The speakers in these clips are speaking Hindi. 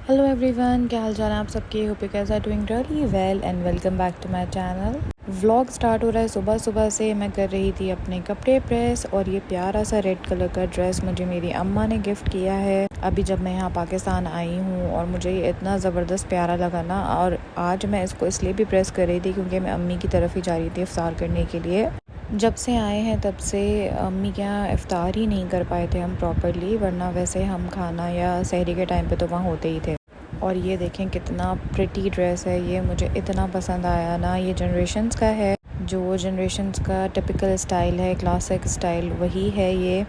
हेलो एवरीवन, क्या हाल चाल है आप सबके। Hope you guys are doing really well and welcome back to my channel. Vlog start हो रहा है सुबह सुबह से। मैं कर रही थी अपने कपड़े प्रेस और ये प्यारा सा रेड कलर का ड्रेस मुझे मेरी अम्मा ने गिफ्ट किया है अभी जब मैं यहाँ पाकिस्तान आई हूँ, और मुझे ये इतना ज़बरदस्त प्यारा लगा ना। और आज मैं इसको इसलिए भी प्रेस कर रही थी क्योंकि मैं अम्मी की तरफ ही जा रही थी इफ्तार करने के लिए। जब से आए हैं तब से अम्मी के यहाँ इफ्तार ही नहीं कर पाए थे हम प्रॉपरली, वरना वैसे हम खाना या सहरी के टाइम पे तो वहाँ होते ही थे। और ये देखें कितना प्रिटी ड्रेस है, ये मुझे इतना पसंद आया ना। ये जनरेशन्स का है, जो जनरेशन्स का टिपिकल स्टाइल है, क्लासिक स्टाइल वही है ये।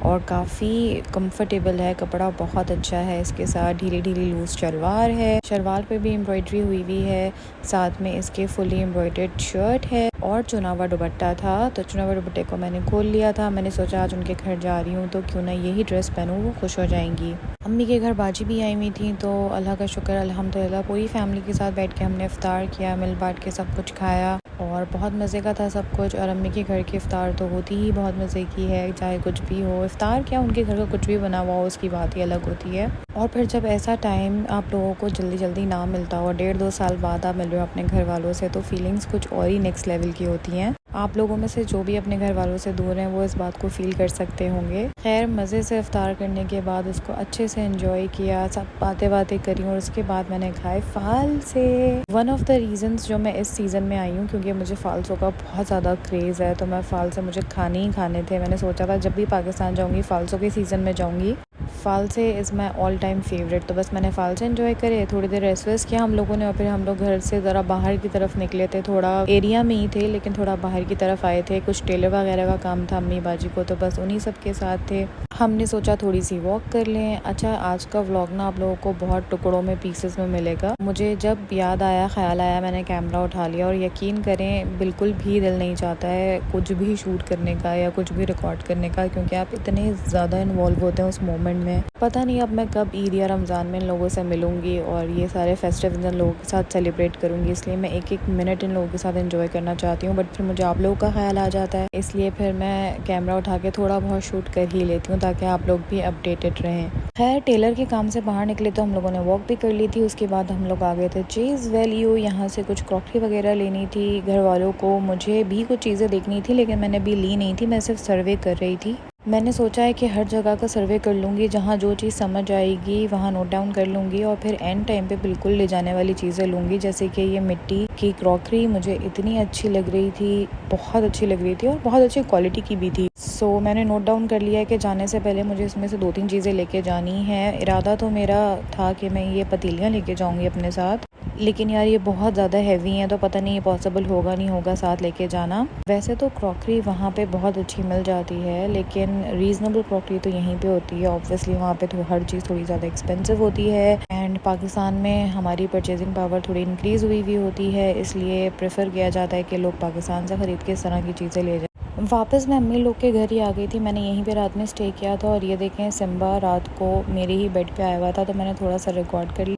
और काफ़ी कंफर्टेबल है, कपड़ा बहुत अच्छा है। इसके साथ ढीली ढीली लूज शलवार है, शलवार पे भी एम्ब्रॉयडरी हुई हुई है। साथ में इसके फुली एम्ब्रॉयडर्ड शर्ट है और चुनावा दुपट्टा था। तो चुनावा दुपट्टे को मैंने खोल लिया था। मैंने सोचा आज उनके घर जा रही हूँ तो क्यों ना यही ड्रेस पहनूँ, वो खुश हो जाएंगी। अम्मी के घर बाजी भी आई हुई थी, तो अल्लाह का शुक्र अल्हम्दुलिल्लाह पूरी फैमिली के साथ बैठ के हमने इफ्तार किया, मिल बांट के सब कुछ खाया और बहुत मज़े का था सब कुछ। और अम्मी के घर की इफ्तार तो होती ही बहुत मज़े की है, चाहे कुछ भी हो। इफ्तार क्या, उनके घर का कुछ भी बना हुआ हो उसकी बात ही अलग होती है। और फिर जब ऐसा टाइम आप लोगों को जल्दी जल्दी ना मिलता हो, 1.5-2 साल बाद आप मिल रहे हो अपने घर वालों से, तो फीलिंग्स कुछ और ही नेक्स्ट लेवल की होती हैं। आप लोगों में से जो भी अपने घर वालों से दूर हैं वो इस बात को फील कर सकते होंगे। खैर, मज़े से इफ्तार करने के बाद उसको अच्छे से एंजॉय किया, सब बातें करी और उसके बाद मैंने खाए फालसे। वन ऑफ द रीज़न्स जो मैं इस सीज़न में आई हूँ क्योंकि मुझे फालसों का बहुत ज़्यादा क्रेज़ है, तो मैं फालसे मुझे खाने ही खाने थे। मैंने सोचा था जब भी पाकिस्तान जाऊँगी फालसों के सीज़न में जाऊँगी। फालसे is my all time favourite. तो बस मैंने फालसे एंजॉय करे, थोड़ी देर रेस्ट वेस्ट किया हम लोगों ने, और फिर हम लोग घर से ज़रा बाहर की तरफ निकले थे। थोड़ा एरिया में ही थे लेकिन थोड़ा बाहर की तरफ आए थे, कुछ टेलर वगैरह का काम था अम्मी बाजी को, तो बस उन्हीं सब के साथ थे। हमने सोचा थोड़ी सी वॉक कर लें। अच्छा, आज का व्लॉग ना आप लोगों को बहुत टुकड़ों में, पीसेस में मिलेगा। मुझे जब याद आया, ख्याल आया, मैंने कैमरा उठा लिया और यकीन करें बिल्कुल भी दिल नहीं चाहता है कुछ भी शूट करने का या कुछ भी रिकॉर्ड करने का, क्योंकि आप इतने ज़्यादा इन्वॉल्व होते हैं उस मोमेंट में। पता नहीं अब मैं कब ईद या रमज़ान में इन लोगों से मिलूंगी और ये सारे फेस्टिवल्स इन लोगों के साथ सेलिब्रेट करूंगी, इसलिए मैं एक एक मिनट इन लोगों के साथ एंजॉय करना चाहती हूँ। बट फिर मुझे आप लोगों का ख्याल आ जाता है, इसलिए फिर मैं कैमरा उठा के थोड़ा बहुत शूट कर ही लेती हूँ ताकि आप लोग भी अपडेटेड रहें। खैर, टेलर के काम से बाहर निकले तो हम लोगों ने वॉक भी कर ली थी। उसके बाद हम लोग आ गए थे चीज़ वैल्यू, यहाँ से कुछ क्रॉकरी वगैरह लेनी थी घर वालों को। मुझे भी कुछ चीज़ें देखनी थी लेकिन मैंने भी ली नहीं थी, मैं सिर्फ सर्वे कर रही थी। मैंने सोचा है कि हर जगह का सर्वे कर लूँगी, जहाँ जो चीज़ समझ आएगी वहाँ नोट डाउन कर लूँगी और फिर एंड टाइम पे बिल्कुल ले जाने वाली चीज़ें लूँगी। जैसे कि ये मिट्टी की क्रॉकरी मुझे इतनी अच्छी लग रही थी, बहुत अच्छी लग रही थी और बहुत अच्छी क्वालिटी की भी थी। सो मैंने नोट डाउन कर लिया है कि जाने से पहले मुझे इसमें से 2-3 चीज़ें लेके जानी है। इरादा तो मेरा था कि मैं ये पतीलियाँ लेके जाऊँगी अपने साथ, लेकिन यार ये बहुत ज़्यादा हैवी हैं तो पता नहीं ये पॉसिबल होगा नहीं होगा साथ लेके जाना। वैसे तो क्रॉकरी वहाँ पे बहुत अच्छी मिल जाती है, लेकिन रीज़नेबल क्रॉकरी तो यहीं पे होती है। ऑब्वियसली वहाँ पे तो हर चीज़ थोड़ी ज़्यादा एक्सपेंसिव होती है, एंड पाकिस्तान में हमारी परचेजिंग पावर थोड़ी इंक्रीज़ हुई होती है, इसलिए प्रेफर किया जाता है कि लोग पाकिस्तान से ख़रीद के इस तरह की चीज़ें ले जाएँ। वापस मैं अम्मी लोग के घर ही आ गई थी, मैंने यहीं पे रात में स्टे किया था। और ये देखें, सिम्बा रात को मेरे ही बेड पे आया हुआ था, तो मैंने थोड़ा सा रिकॉर्ड कर लिया।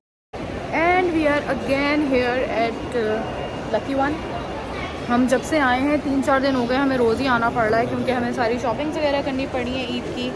And we are again here at Lucky One. हम जब से आए हैं 3-4 दिन हो गए, हमें रोज़ ही आना पड़ रहा है क्योंकि हमें सारी शॉपिंग्स वगैरह करनी पड़ी है ईद की,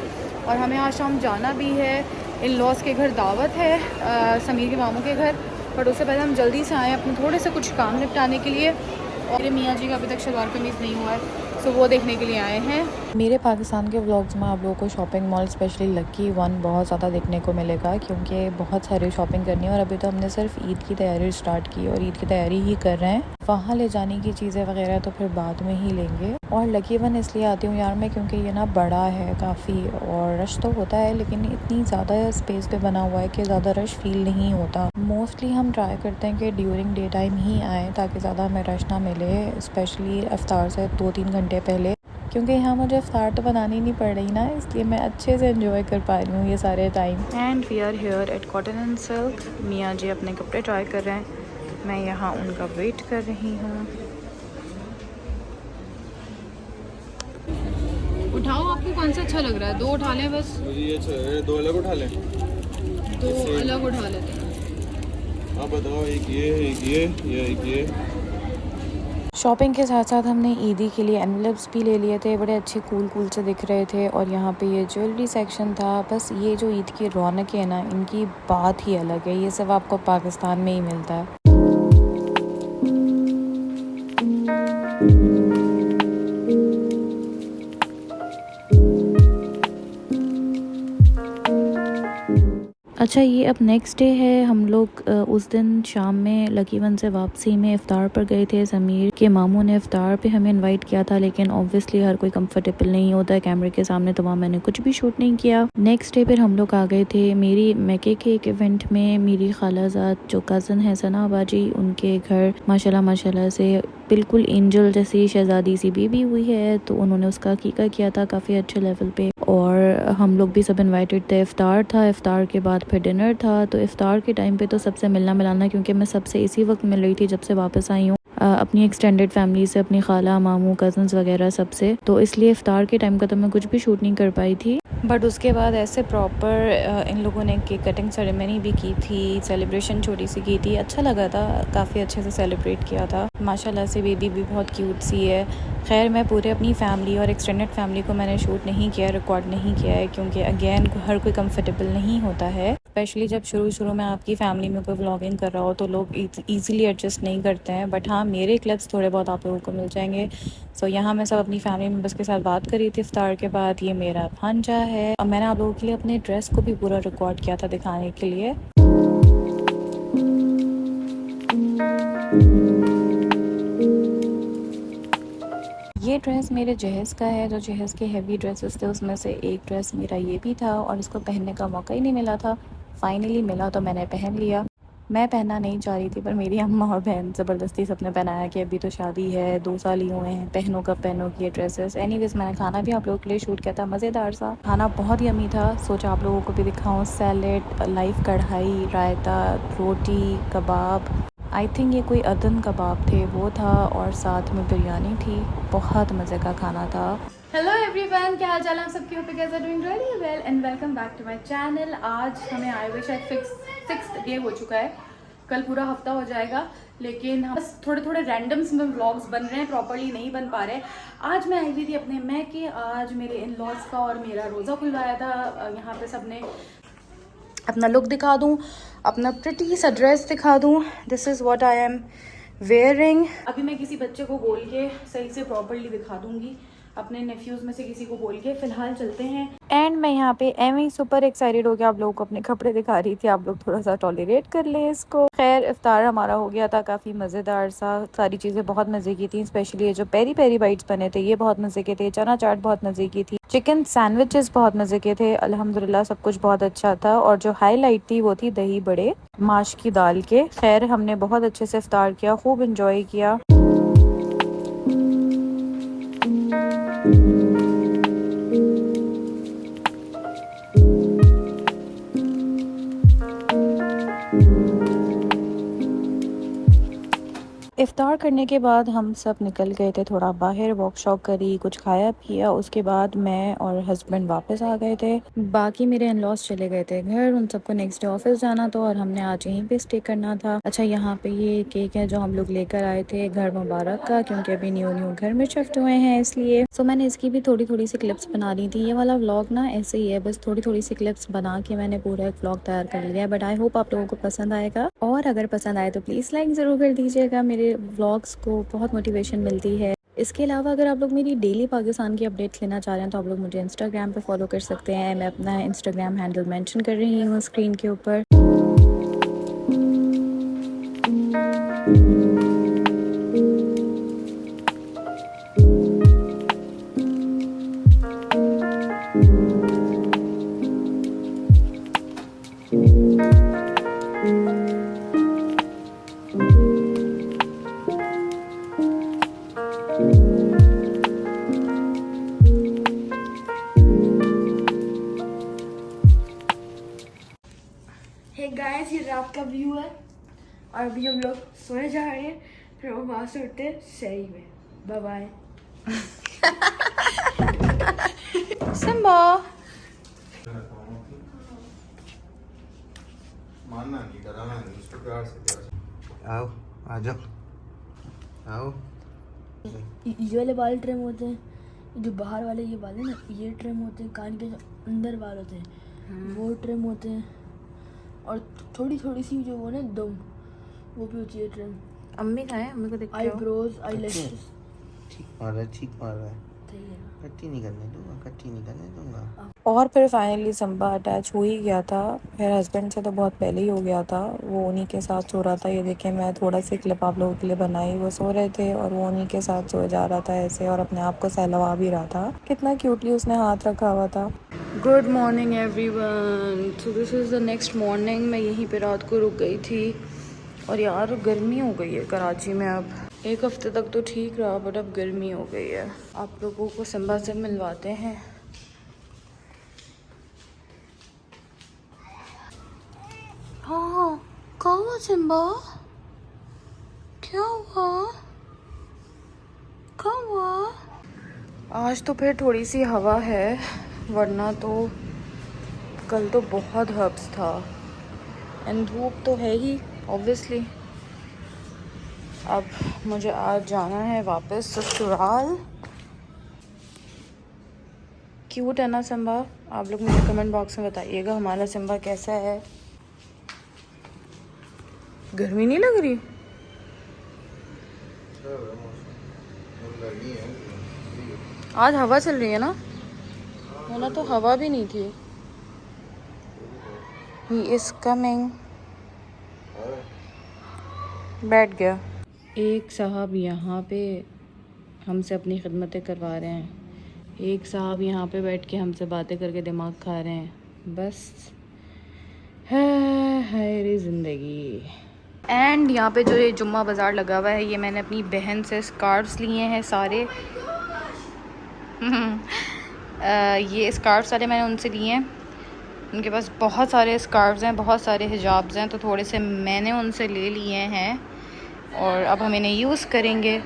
और हमें आज शाम जाना भी है। इन लॉज के घर दावत है, समीर के मामू के घर, बट उससे पहले हम जल्दी से आए अपने थोड़े से कुछ काम निपटाने के लिए। और मेरे मियाँ जी का अभी तक शलवार कमीज़ नहीं हुआ है, सो वो देखने के लिए आए हैं। मेरे पाकिस्तान के व्लॉग्स में आप लोगों को shopping mall specially lucky one बहुत ज़्यादा देखने को मिलेगा क्योंकि बहुत सारी शॉपिंग करनी है। और अभी तो हमने सिर्फ ईद की तैयारी स्टार्ट की और ईद की तैयारी ही कर रहे हैं। वहाँ ले जाने की चीज़ें वगैरह तो फिर बाद में ही लेंगे। और लकी वन इसलिए आती हूँ यार मैं क्योंकि ये ना बड़ा है काफ़ी, और रश तो होता है लेकिन इतनी ज़्यादा स्पेस पे बना हुआ है कि ज़्यादा रश फील नहीं होता। मोस्टली हम ट्राई करते हैं कि ड्यूरिंग डे टाइम ही आएँ ताकि ज़्यादा हमें रश ना मिले, स्पेशली इफ्तार से 2-3 घंटे पहले, क्योंकि यहाँ मुझे इफ्तार तो बनानी नहीं पड़ रही ना, इसलिए मैं अच्छे से एंजॉय कर पा रही हूँ ये सारे time. And we are here at Cotton and Silk. मियाँ जी अपने कपड़े ट्राई कर रहे हैं, मैं यहाँ उनका वेट कर रही हूँ। उठाओ, आपको कौन सा अच्छा लग रहा है? 2 उठा लें बस। मुझे ये अच्छा है, 2 अलग उठा लें। 2 अलग उठा लेते हैं। आप बताओ, एक ये, एक ये, या एक ये। शॉपिंग के साथ साथ हमने ईदी के लिए एनवलप्स भी ले लिए थे, बड़े अच्छे कूल से दिख रहे थे। और यहाँ पे ये ज्वेलरी सेक्शन था। बस ये जो ईद की रौनक है ना, इनकी बात ही अलग है, ये सब आपको पाकिस्तान में ही मिलता है। अच्छा, ये अब नेक्स्ट डे है। हम लोग उस दिन शाम में लकी वन से वापसी में इफ्तार पर गए थे। ज़मीर के मामू ने इफ्तार पे हमें इनवाइट किया था, लेकिन ऑब्वियसली हर कोई कंफर्टेबल नहीं होता है कैमरे के सामने, तो वहाँ मैंने कुछ भी शूट नहीं किया। नेक्स्ट डे फिर हम लोग आ गए थे मेरी मैके के एक इवेंट में। मेरी खालाजाद जो कज़न है सना बाजी, उनके घर माशाल्लाह से बिल्कुल एंजल जैसी शहजादी सी बेबी हुई है, तो उन्होंने उसका अकीका किया था काफ़ी अच्छे लेवल पे। और हम लोग भी सब इनवाइटेड थे। इफ्तार था, इफ्तार के बाद फिर डिनर था। तो इफ्तार के टाइम पे तो सबसे मिलना मिलाना, क्योंकि मैं सबसे इसी वक्त मिल रही थी जब से वापस आई हूँ अपनी एक्सटेंडेड फैमिली से, अपनी खाला मामू कज़न्स वगैरह सबसे। तो इसलिए इफ्तार के टाइम का तो मैं कुछ भी शूट नहीं कर पाई थी। बट उसके बाद ऐसे प्रॉपर इन लोगों ने केक कटिंग सेरेमनी भी की थी, सेलिब्रेशन छोटी सी की थी, अच्छा लगा था, काफ़ी अच्छे से सेलिब्रेट किया था। माशाल्लाह से बेबी भी बहुत क्यूट सी है। खैर मैं पूरे अपनी फैमिली और एक्सटेंडेड फैमिली को मैंने शूट नहीं किया, रिकॉर्ड नहीं किया है, क्योंकि अगेन हर कोई कंफर्टेबल नहीं होता है, स्पेशली जब शुरू में आपकी फैमिली में कोई व्लॉगिंग कर रहा हो तो लोग ईज़िली एडजस्ट नहीं करते हैं। बट हाँ, मेरे क्लिप्स थोड़े बहुत आप लोगों को मिल जाएंगे। सो यहाँ मैं सब अपनी फैमिली मेम्बर्स के साथ बात करी थी इफ्तार के बाद। ये मेरा भांजा है और मैंने आप लोगों के लिए अपने ड्रेस को भी पूरा रिकॉर्ड किया था दिखाने के लिए। ये ड्रेस मेरे जहेज़ का है, जो जहेज़ के हेवी ड्रेसेस थे उसमें से एक ड्रेस मेरा ये भी था, और इसको पहनने का मौका ही नहीं मिला था। फाइनली मिला तो मैंने पहन लिया। मैं पहनना नहीं चाह रही थी, पर मेरी अम्मा और बहन ज़बरदस्ती सबने पहनाया कि अभी तो शादी है, 2 साल ही हुए हैं, पहनो कब पहनो ये ड्रेसेस। एनीवेज़ मैंने खाना भी आप लोगों के लिए शूट किया था, मज़ेदार सा खाना, बहुत ही यम्मी था। सोचा आप लोगों को भी दिखाऊं। सैलेड, लाइव कढ़ाई, रायता, रोटी, कबाब, आई थिंक ये कोई अदन कबाब थे वो था, और साथ में बिरयानी थी। बहुत मज़े का खाना था। हेलो एवरीवन, क्या हाल चाल है आप सबके? Hope you guys are doing really well and welcome back to my channel. आज हमें आए हुए शायद 6th डे हो चुका है, कल पूरा हफ्ता हो जाएगा, लेकिन हम बस थोड़े रैंडम्स में व्लॉग्स बन रहे हैं, प्रॉपर्ली नहीं बन पा रहे। आज मैं आई हुई थी अपने मैके, आज मेरे इन लॉज का और मेरा रोज़ा खुलवाया था। यहाँ पे सबने अपना लुक दिखा दूँ, अपना प्रिटी सा ड्रेस दिखा दूँ। This is what I am wearing. अभी मैं किसी बच्चे को बोल के सही से प्रॉपर्ली दिखा दूँगी, अपने नेफ्यूज़ में से किसी को बोल के। फ़िलहाल चलते हैं। एंड मैं यहाँ पे एवं सुपर एक्साइटेड हो गया आप लोगों को अपने कपड़े दिखा रही थी, आप लोग थोड़ा सा टॉलरेट कर ले इसको। खैर इफ्तार हमारा हो गया था काफ़ी मज़ेदार सा, सारी चीज़ें बहुत मज़े की थी, स्पेशली ये जो पेरी पेरी बाइट्स बने थे ये बहुत मज़े के थे, चना चाट बहुत मज़े की थी, चिकन सैंडविचेस बहुत मज़े के थे। अल्हम्दुलिल्लाह सब कुछ बहुत अच्छा था, और जो हाईलाइट थी वो थी दही बड़े माश की दाल के। खैर हमने बहुत अच्छे से इफ्तार किया, खूब इंजॉय किया। इफ्तार करने के बाद हम सब निकल गए थे थोड़ा बाहर, वॉक शॉक करी, कुछ खाया पिया। उसके बाद मैं और हस्बैंड वापस आ गए थे। बाकी मेरे इन लॉज चले गए थे घर, उन सबको नेक्स्ट डे ऑफिस जाना था, और हमने आज यहीं पे स्टे करना था। अच्छा, यहाँ पे ये केक है जो हम लोग लेकर आए थे घर मुबारक का, क्योंकि अभी न्यू घर में शिफ्ट हुए हैं इसलिए। सो मैंने इसकी भी थोड़ी सी क्लिप्स बना ली थी। ये वाला व्लॉग ना ऐसे ही है, बस थोड़ी सी क्लिप्स बना के मैंने पूरा एक व्लॉग तैयार कर लिया है। बट आई होप आप लोगों को पसंद आएगा, और अगर पसंद आए तो प्लीज़ लाइक ज़रूर कर दीजिएगा। मेरे व्लॉग्स को बहुत मोटिवेशन मिलती है। इसके अलावा अगर आप लोग मेरी डेली पाकिस्तान की अपडेट्स लेना चाह रहे हैं तो आप लोग मुझे इंस्टाग्राम पे फॉलो कर सकते हैं। मैं अपना इंस्टाग्राम हैंडल मेंशन कर रही हूँ स्क्रीन के ऊपर। हे गाइस, ये रात का व्यू है और अभी हम लोग सोने जा रहे हैं, फिर हम वहाँ से उठते हैं सही में। Bye bye. सिम्बा मानना नहीं, कराना नहीं, उसको प्यार से आओ, आ जाओ, आओ, ये वाले बाल ट्रिम होते हैं, जो बाहर वाले ये बाल है ना, ये ट्रिम होते हैं। कान के जो अंदर बाल होते हैं वो ट्रिम होते हैं। और थोड़ी थोड़ी सी जो वो ना दम, वो भी होती है ट्रिम। अम्मी का है, अम्मी को देखते हो। आईब्रोज, आईलैशेस ठीक मार रहा है। कट्टी नहीं करने दूंगा। और फिर फाइनली सिम्बा अटैच हो ही गया था। मेरे हस्बैंड से तो बहुत पहले ही हो गया था, वो उन्हीं के साथ सो रहा था। ये देखें, मैं थोड़ा सी क्लिप आप लोगों के लिए बनाई, वो सो रहे थे और वो उन्हीं के साथ सो जा रहा था ऐसे, और अपने आप को सहलवा भी रहा था। कितना क्यूटली उसने हाथ रखा हुआ था। Good morning everyone. So this is the next morning. मैं यहीं पे रात को रुक गई थी और यार गर्मी हो गई है कराची में। अब एक हफ्ते तक तो ठीक रहा, बट अब गर्मी हो गई है। आप लोगों को सिम्बा से मिलवाते हैं। हाँ, कहाँ हुआ सिम्बा? क्या हुआ? कहाँ हुआ? आज तो फिर थोड़ी सी हवा है, वरना तो कल तो बहुत हब्स था। एंड धूप तो है ही ऑब्वियसली। अब मुझे आज जाना है वापस ससुराल। क्यूट है ना सिम्बा? आप लोग मुझे कमेंट बॉक्स में बताइएगा हमारा सिम्बा कैसा है। गर्मी नहीं लग रही? आज हवा चल रही है ना, वरना तो हवा भी नहीं थी। He is coming। बैठ गया। एक साहब यहाँ पे हमसे अपनी खिदमतें करवा रहे हैं, एक साहब यहाँ पे बैठ के हमसे बातें करके दिमाग खा रहे हैं। बस है रे ज़िंदगी। एंड यहाँ पे जो ये जुम्मा बाज़ार लगा हुआ है, ये मैंने अपनी बहन से स्कार्फ्स लिए हैं सारे। ये स्कार्फ सारे मैंने उनसे लिए हैं। उनके पास बहुत सारे स्कार्फ्स हैं, बहुत सारे हिजाब्स हैं, तो थोड़े से मैंने उनसे ले लिए हैं और अब हम इन्हें यूज़ करेंगे।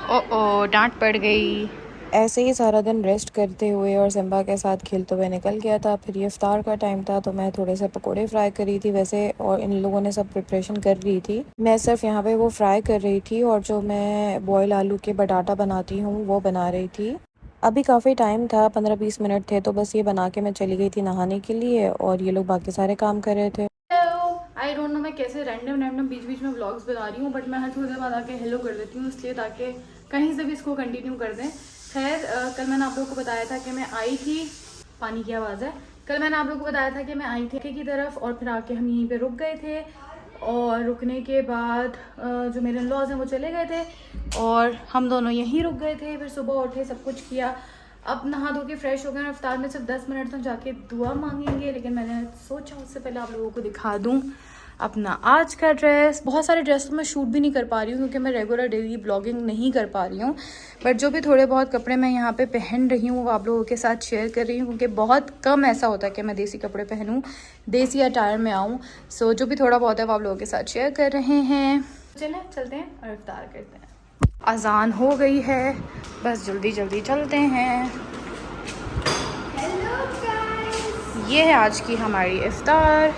ओ डांट पड़ गई। ऐसे ही सारा दिन रेस्ट करते हुए और सिम्बा के साथ खेलते हुए निकल गया था। फिर ये इफ्तार का टाइम था, तो मैं थोड़े से पकोड़े फ्राई कर रही थी वैसे, और इन लोगों ने सब प्रिपरेशन कर रही थी। मैं सिर्फ यहाँ पे वो फ्राई कर रही थी, और जो मैं बॉयल आलू के बटाटा बनाती हूँ वो बना रही थी। अभी काफ़ी टाइम था, 15-20 मिनट थे, तो बस ये बना के मैं चली गई थी नहाने के लिए, और ये लोग बाकी सारे काम कर रहे थे। आई डोंट नो मैं कैसे रैंडम बीच बीच में व्लॉग्स बना रही हूँ, बट मैं हर थोड़ी देर बाद आके हेलो कर देती हूँ, इसलिए ताकि कहीं से भी इसको कंटिन्यू कर दें। खैर, कल मैंने आप लोगों को बताया था कि मैं आई थी, पानी की आवाज़ है। कल मैंने आप लोगों को बताया था कि मैं आई थी की तरफ, और फिर आके हम यहीं पे रुक गए थे, और रुकने के बाद जो मेरे इन-लॉज़ हैं वो चले गए थे और हम दोनों यहीं रुक गए थे। फिर सुबह उठे, सब कुछ किया। अब नहा धो के फ्रेश हो गए। इफ्तार में सिर्फ 10 मिनट तक जाके दुआ मांगेंगे, लेकिन मैंने सोचा उससे पहले आप लोगों को दिखा दूँ अपना आज का ड्रेस। बहुत सारे ड्रेस तो मैं शूट भी नहीं कर पा रही हूँ क्योंकि मैं रेगुलर डेली ब्लॉगिंग नहीं कर पा रही हूँ, बट जो भी थोड़े बहुत कपड़े मैं यहाँ पे पहन रही हूँ वो आप लोगों के साथ शेयर कर रही हूँ, क्योंकि बहुत कम ऐसा होता है कि मैं देसी कपड़े पहनूँ, देसी अटायर में आऊँ। सो जो भी थोड़ा बहुत है वो आप लोगों के साथ शेयर कर रहे हैं। चलें, चलते हैं और इफ्तार करते हैं। अजान हो गई है, बस जल्दी जल्दी चलते हैं। ये है आज की हमारी इफ्तार।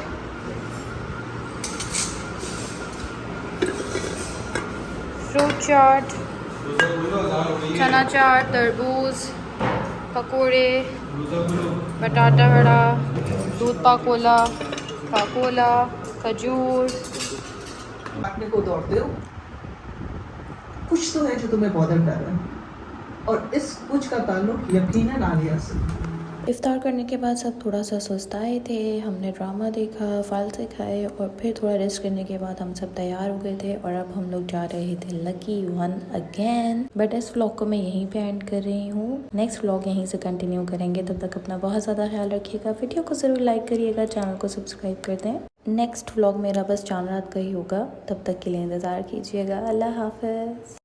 फ्रूट चाट, चना चाट, तरबूज, पकोड़े, बटाटा वड़ा, दूध पाकोला, खजूर। अपने को दौड़ते हो, कुछ तो है जो तुम्हें बॉदर कर रहा है, और इस कुछ का ताल्लुक यकीनन आलिया से। इफ्तार करने के बाद सब थोड़ा सा सुस्ताए थे, हमने ड्रामा देखा, फालसे खाए, और फिर थोड़ा रेस्ट करने के बाद हम सब तैयार हो गए थे, और अब हम लोग जा रहे थे लकी वन अगेन। बट इस व्लॉग को मैं यहीं पे एंड कर रही हूँ, नेक्स्ट व्लॉग यहीं से कंटिन्यू करेंगे। तब तक अपना बहुत ज़्यादा ख्याल रखिएगा, वीडियो को ज़रूर लाइक करिएगा, चैनल को सब्सक्राइब कर दें। नेक्स्ट व्लॉग मेरा बस चांद रात का ही होगा, तब तक के लिए इंतज़ार कीजिएगा। अल्लाह हाफ़िज़।